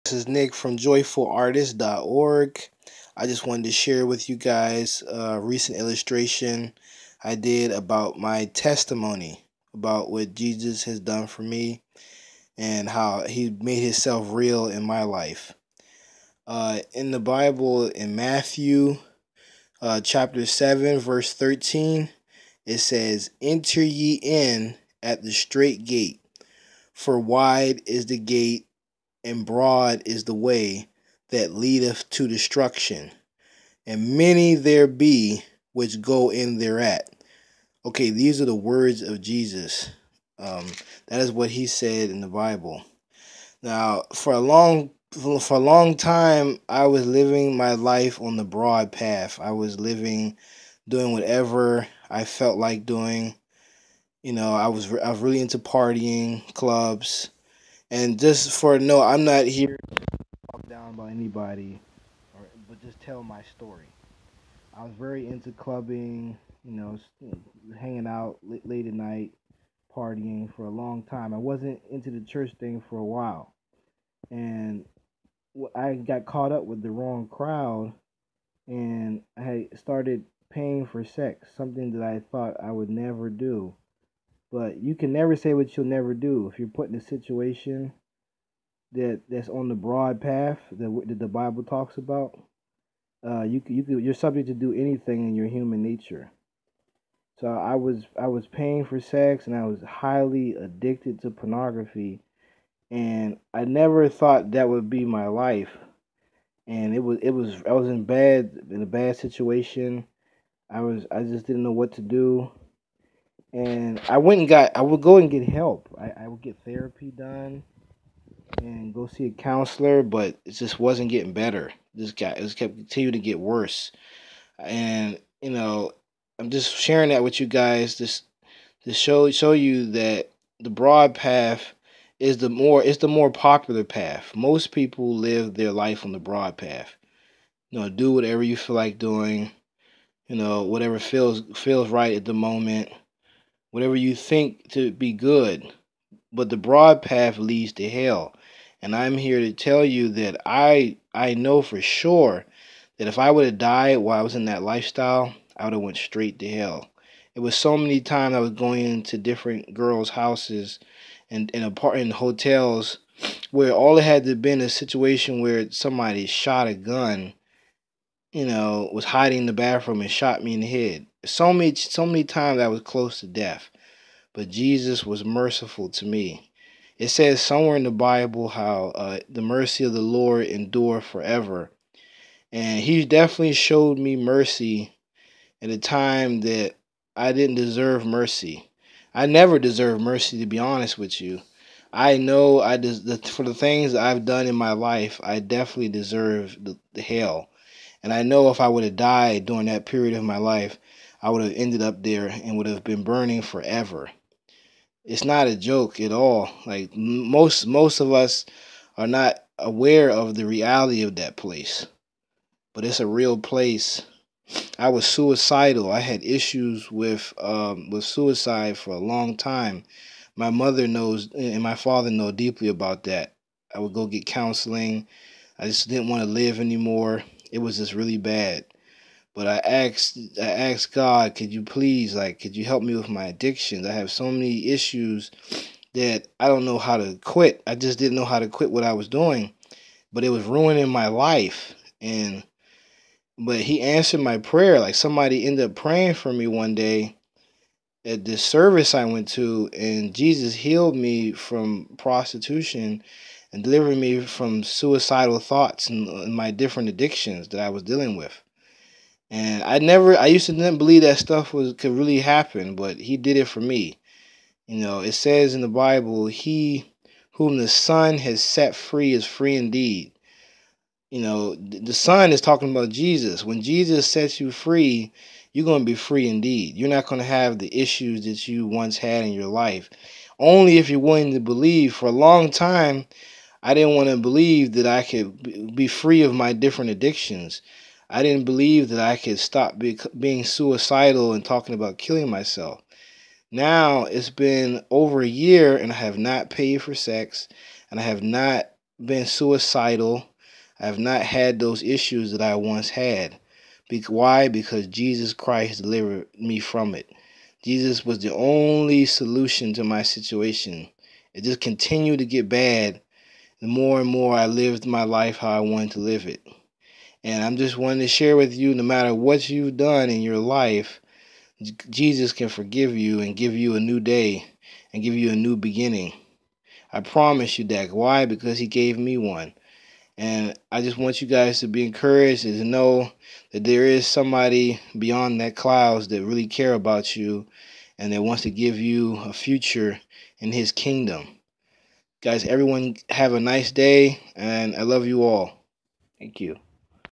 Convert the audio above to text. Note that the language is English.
This is Nick from joyfulartist.org. I just wanted to share with you guys a recent illustration I did about my testimony about what Jesus has done for me and how he made himself real in my life. In the Bible, in Matthew chapter 7, verse 13, it says, "Enter ye in at the straight gate, for wide is the gate and broad is the way that leadeth to destruction, and many there be which go in thereat." Okay, these are the words of Jesus. That is what he said in the Bible. Now, for a long time, I was living my life on the broad path. I was doing whatever I felt like doing. I was really into partying, clubs, and just for no, I'm not here talk down about anybody, but just tell my story. I was very into clubbing, hanging out late at night, partying for a long time. I wasn't into the church thing for a while, and I got caught up with the wrong crowd, and I started paying for sex, something that I thought I would never do. But you can never say what you'll never do if you're put in a situation that's on the broad path that the Bible talks about. You're subject to do anything in your human nature. So I was paying for sex, and I was highly addicted to pornography, and I never thought that would be my life. And I was in a bad situation. I just didn't know what to do, and I would go and get help. I would get therapy done and go see a counselor, but it just wasn't getting better. It just kept continuing to get worse. And I'm just sharing that with you guys, just to show you that the broad path is the more popular path. Most people live their life on the broad path. Do whatever you feel like doing. Whatever feels right at the moment. Whatever you think to be good. But the broad path leads to hell. And I'm here to tell you that I know for sure that if I would have died while I was in that lifestyle, I would have went straight to hell. It was so many times I was going into different girls' houses and in hotels where all it had to have been a situation where somebody shot a gun, was hiding in the bathroom and shot me in the head. So many times I was close to death. But Jesus was merciful to me. It says somewhere in the Bible how the mercy of the Lord endure forever. And he definitely showed me mercy at a time that I didn't deserve mercy. I never deserved mercy, to be honest with you. I know for the things I've done in my life, I definitely deserve the hell. And I know if I would have died during that period of my life, I would have ended up there and would have been burning forever. It's not a joke at all. Like most of us are not aware of the reality of that place, but it's a real place. I was suicidal. I had issues with suicide for a long time. My mother knows and my father know deeply about that. I would go get counseling. I just didn't want to live anymore. It was just really bad. But I asked God, could you please, could you help me with my addictions? I have so many issues that I don't know how to quit. I just didn't know how to quit what I was doing, but it was ruining my life. But he answered my prayer. Like somebody ended up praying for me one day at this service I went to, and Jesus healed me from prostitution and delivered me from suicidal thoughts and my different addictions that I was dealing with. And I used to not believe that stuff could really happen, but he did it for me. It says in the Bible, he whom the Son has set free is free indeed. The Son is talking about Jesus. When Jesus sets you free, you're going to be free indeed. You're not going to have the issues that you once had in your life. Only if you're willing to believe. For a long time, I didn't want to believe that I could be free of my different addictions. I didn't believe that I could stop being suicidal and talking about killing myself. Now it's been over a year and I have not paid for sex and I have not been suicidal. I have not had those issues that I once had. Why? Because Jesus Christ delivered me from it. Jesus was the only solution to my situation. It just continued to get bad the more and more I lived my life how I wanted to live it. And I'm just wanting to share with you, no matter what you've done in your life, Jesus can forgive you and give you a new day and give you a new beginning. I promise you that. Why? Because he gave me one. And I just want you guys to be encouraged and to know that there is somebody beyond that clouds that really care about you and that wants to give you a future in his kingdom. Guys, everyone have a nice day, and I love you all. Thank you.